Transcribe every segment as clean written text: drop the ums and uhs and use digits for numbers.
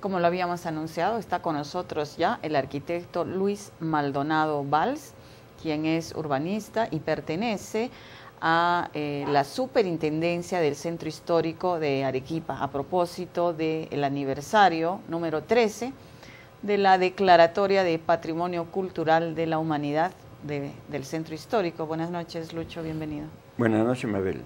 como lo habíamos anunciado, está con nosotros ya el arquitecto Luis Maldonado Valls, quien es urbanista y pertenece a la Superintendencia del Centro Histórico de Arequipa, a propósito del aniversario número 13 de la Declaratoria de Patrimonio Cultural de la Humanidad del Centro Histórico. Buenas noches, Lucho, bienvenido. Buenas noches, Mabel.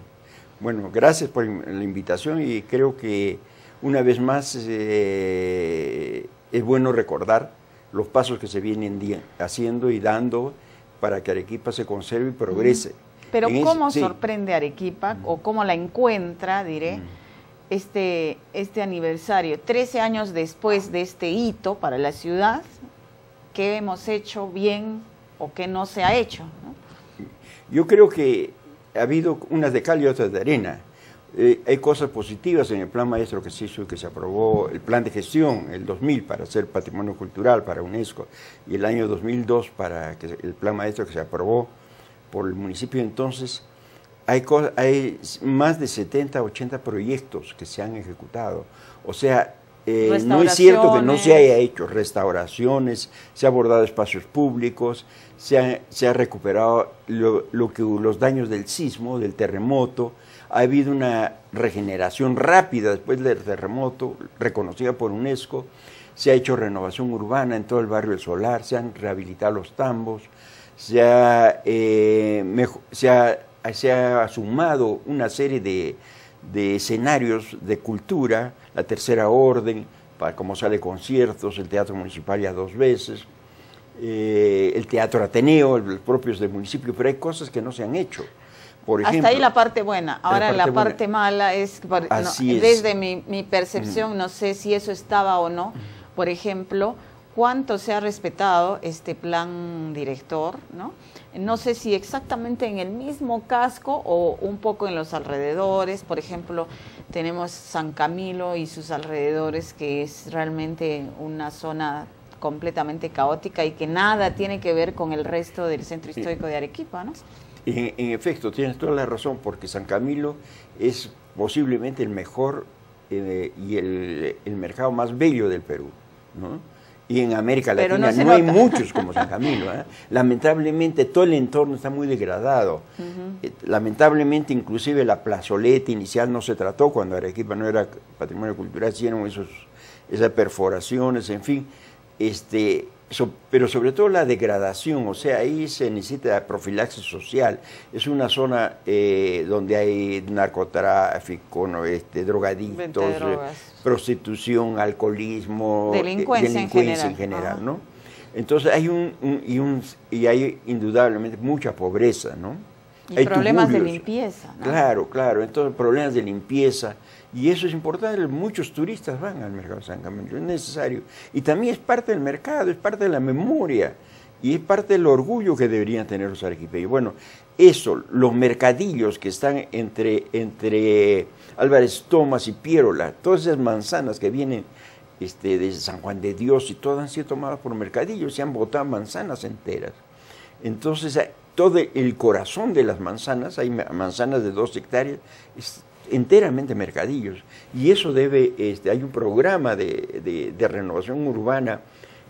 Bueno, gracias por la invitación y creo que una vez más es bueno recordar los pasos que se vienen haciendo y dando para que Arequipa se conserve y progrese. Pero ¿cómo sorprende Arequipa o cómo la encuentra, diré, este aniversario? 13 años después de este hito para la ciudad, ¿qué hemos hecho bien o qué no se ha hecho, ¿no? Yo creo que ha habido unas de cal y otras de arena. Hay cosas positivas en el plan maestro que se hizo y que se aprobó, el plan de gestión, el 2000 para hacer patrimonio cultural para UNESCO y el año 2002 para el plan maestro que se aprobó por el municipio. Entonces hay más de 70, 80 proyectos que se han ejecutado. O sea, no es cierto que no se haya hecho restauraciones, se ha abordado espacios públicos, se ha recuperado los daños del sismo, del terremoto. Ha habido una regeneración rápida después del terremoto, reconocida por UNESCO. Se ha hecho renovación urbana en todo el barrio del Solar, se han rehabilitado los tambos, se ha sumado una serie de escenarios de cultura, la Tercera Orden, como sale conciertos, el Teatro Municipal ya 2 veces, el Teatro Ateneo, los propios del municipio, pero hay cosas que no se han hecho. Por ejemplo, hasta ahí la parte buena. Ahora la parte mala es, desde mi percepción, no sé si eso estaba o no, por ejemplo, cuánto se ha respetado este plan director, ¿no? No sé si exactamente en el mismo casco o un poco en los alrededores. Por ejemplo, tenemos San Camilo y sus alrededores, que es realmente una zona completamente caótica y que nada tiene que ver con el resto del centro histórico de Arequipa, ¿no? En efecto, tienes toda la razón, porque San Camilo es posiblemente el mejor y el mercado más bello del Perú, ¿no? Y en América Latina no hay muchos como San Camilo, ¿eh? Lamentablemente todo el entorno está muy degradado. Lamentablemente inclusive la plazoleta inicial no se trató cuando Arequipa no era patrimonio cultural, hicieron esas perforaciones, en fin. Pero sobre todo la degradación, o sea, ahí se necesita profilaxis social. Es una zona donde hay narcotráfico, drogadictos, prostitución, alcoholismo, delincuencia en general, ¿no? Entonces hay hay indudablemente mucha pobreza, ¿no? Y hay problemas de limpieza, ¿no? Claro, entonces problemas de limpieza. Y eso es importante, muchos turistas van al mercado de San Camilo, es necesario. Y también es parte del mercado, es parte de la memoria, y es parte del orgullo que deberían tener los arequipeños. Bueno, eso, los mercadillos que están entre Álvarez Thomas y Piérola, todas esas manzanas que vienen de San Juan de Dios y todas han sido tomadas por mercadillos, se han botado manzanas enteras. Entonces, todo el corazón de las manzanas, hay manzanas de 2 hectáreas, es enteramente mercadillos, y eso hay un programa de renovación urbana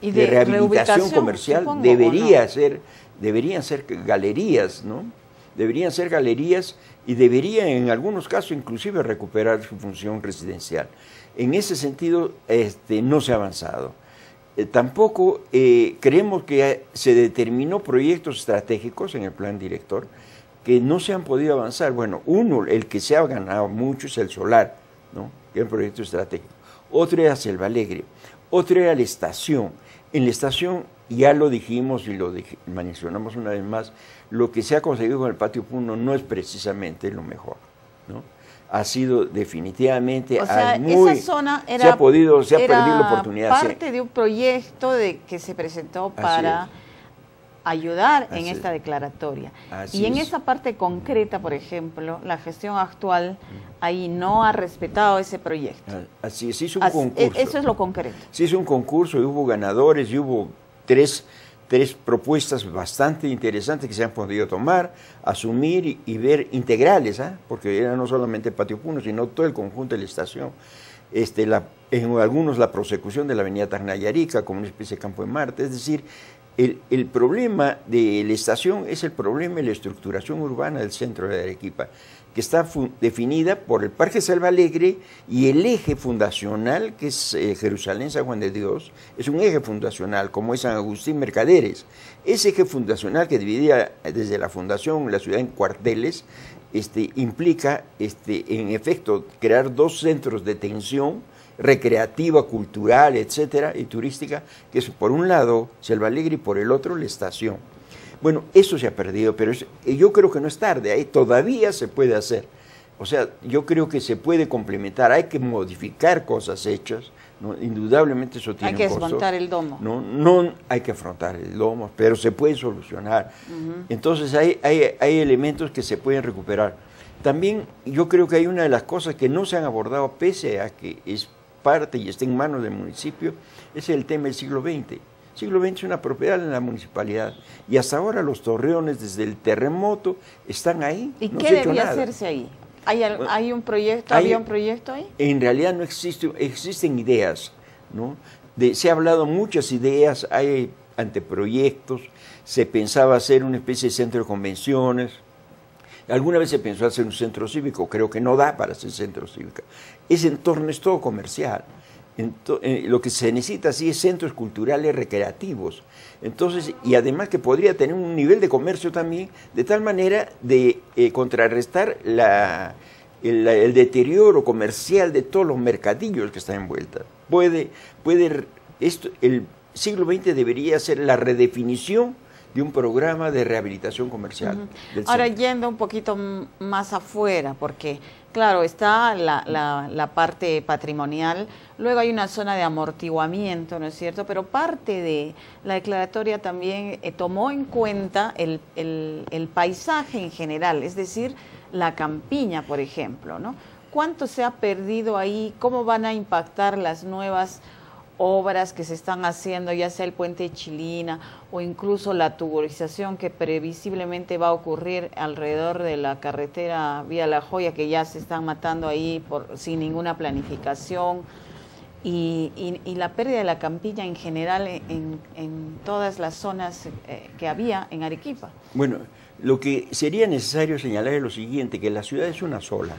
y de rehabilitación comercial, supongo, deberían ser galerías, ¿no? Deberían ser galerías y deberían en algunos casos inclusive recuperar su función residencial. En ese sentido no se ha avanzado. Tampoco creemos que se determinó proyectos estratégicos en el plan director que no se han podido avanzar. Bueno, el que se ha ganado mucho es el Solar, ¿no? Que es un proyecto estratégico. Otro era Selva Alegre, otro era la estación. En la estación, ya lo dijimos y lo mencionamos una vez más, lo que se ha conseguido con el Patio Puno no es precisamente lo mejor, ¿no? Ha sido definitivamente esa zona se ha perdido la oportunidad. Parte de un proyecto que se presentó para ayudar en esta declaratoria. Y en esa parte concreta, por ejemplo, la gestión actual ahí no ha respetado ese proyecto. Así es, hizo un concurso. Eso es lo concreto. Se hizo un concurso y hubo ganadores y hubo tres propuestas bastante interesantes que se han podido tomar, asumir y ver integrales, porque era no solamente el Patio Puno, sino todo el conjunto de la estación. en algunos la prosecución de la avenida Tacna-Arica como una especie de campo de Marte. Es decir, el problema de la estación es el problema de la estructuración urbana del centro de Arequipa, que está definida por el Parque Selva Alegre y el eje fundacional, que es Jerusalén-San Juan de Dios, es un eje fundacional, como es San Agustín Mercaderes. Ese eje fundacional que dividía desde la fundación la ciudad en cuarteles, implica, en efecto, crear dos centros de tensión recreativa, cultural, etcétera, y turística, que es por un lado Selva Alegre y por el otro la estación. Bueno, eso se ha perdido, pero yo creo que no es tarde, ahí todavía se puede hacer. O sea, yo creo que se puede complementar, hay que modificar cosas hechas, ¿no? Indudablemente eso tiene un costo. Hay que afrontar el domo. No hay que afrontar el domo, pero se puede solucionar. Entonces hay elementos que se pueden recuperar. También yo creo que hay una de las cosas que no se han abordado, pese a que es parte y está en manos del municipio, es el tema del siglo XX. El siglo XX es una propiedad de la municipalidad y hasta ahora los torreones desde el terremoto están ahí. ¿Y qué debía hacerse ahí? ¿Hay un proyecto? ¿Había un proyecto ahí? En realidad no existe, existen ideas, ¿no? Se ha hablado muchas ideas, hay anteproyectos, se pensaba hacer una especie de centro de convenciones. Alguna vez se pensó hacer un centro cívico, creo que no da para hacer centro cívico. Ese entorno es todo comercial. Lo que se necesita sí es centros culturales recreativos. Entonces, y además que podría tener un nivel de comercio también, de tal manera de contrarrestar el deterioro comercial de todos los mercadillos que están envueltos. El siglo XX debería ser la redefinición de un programa de rehabilitación comercial. Ahora, yendo un poquito más afuera, porque claro, está la parte patrimonial, luego hay una zona de amortiguamiento, ¿no es cierto? Pero parte de la declaratoria también tomó en cuenta el paisaje en general, es decir, la campiña, por ejemplo, ¿no? ¿Cuánto se ha perdido ahí? ¿Cómo van a impactar las nuevas obras que se están haciendo, ya sea el puente de Chilina o incluso la tuburización que previsiblemente va a ocurrir alrededor de la carretera Vía La Joya, que ya se están matando ahí sin ninguna planificación, y la pérdida de la campiña en general en todas las zonas que había en Arequipa? Bueno, lo que sería necesario señalar es lo siguiente, que la ciudad es una sola.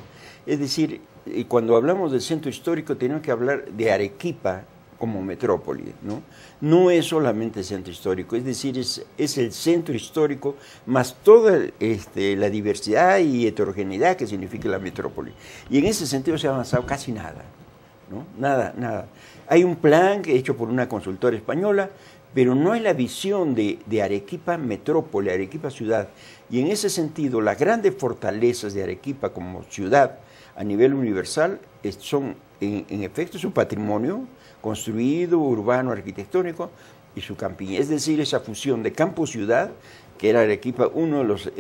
Es decir, cuando hablamos del centro histórico tenemos que hablar de Arequipa como metrópoli, ¿no? No es solamente el centro histórico, es decir, es el centro histórico más toda la diversidad y heterogeneidad que significa la metrópoli. Y en ese sentido se ha avanzado casi nada, ¿no? Nada. Hay un plan hecho por una consultora española, pero no hay la visión de Arequipa metrópoli, Arequipa ciudad. Y en ese sentido, las grandes fortalezas de Arequipa como ciudad a nivel universal son, en efecto, su patrimonio construido, urbano, arquitectónico, y su campiña. Es decir, esa fusión de campo-ciudad, que era Arequipa, uno de los,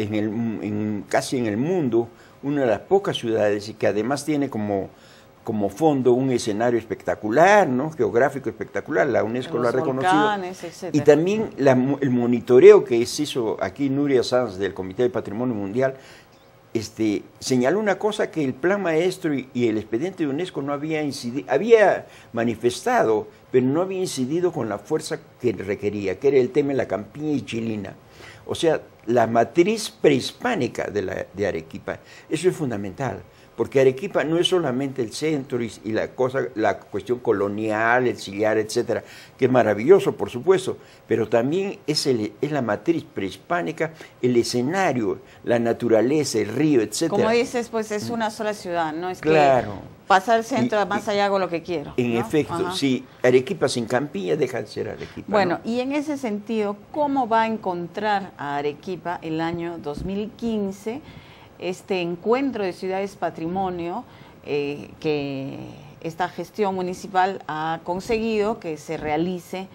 casi en el mundo, una de las pocas ciudades, y que además tiene como fondo un escenario espectacular, ¿no? Geográfico espectacular, la UNESCO lo ha reconocido. Volcanes, y también el monitoreo que se hizo aquí Nuria Sanz del Comité de Patrimonio Mundial, señaló una cosa que el plan maestro y el expediente de UNESCO no había manifestado, pero no había incidido con la fuerza que requería, que era el tema de la campiña y Chilina. O sea, la matriz prehispánica de Arequipa. Eso es fundamental, porque Arequipa no es solamente el centro y la cuestión colonial, el sillar, etcétera, que es maravilloso, por supuesto, pero también es la matriz prehispánica, el escenario, la naturaleza, el río, etcétera. Como dices, pues es una sola ciudad, ¿no? Es claro. Que pasar el centro, más allá hago lo que quiero. En efecto, si Arequipa sin campiña deja de ser Arequipa. Bueno, ¿no? Y en ese sentido, ¿cómo va a encontrar a Arequipa el año 2015 este encuentro de ciudades patrimonio que esta gestión municipal ha conseguido que se realice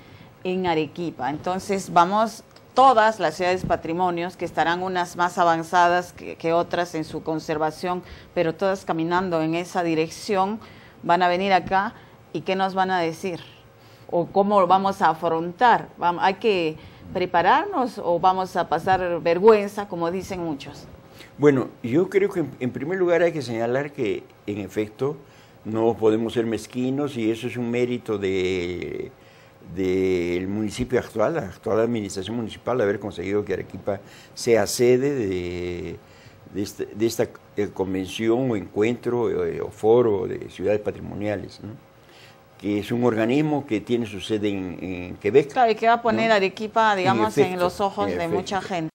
en Arequipa? Entonces vamos, todas las ciudades patrimonios, que estarán unas más avanzadas que otras en su conservación, pero todas caminando en esa dirección, van a venir acá y ¿qué nos van a decir? ¿O cómo lo vamos a afrontar? ¿Hay que prepararnos o vamos a pasar vergüenza, como dicen muchos? Bueno, yo creo que en primer lugar hay que señalar que, en efecto, No podemos ser mezquinos y eso es un mérito del municipio actual, la actual administración municipal, haber conseguido que Arequipa sea sede de esta convención o encuentro o foro de ciudades patrimoniales, ¿no? Que es un organismo que tiene su sede en Quebec. Claro, y que va a poner Arequipa, digamos, en los ojos de mucha gente.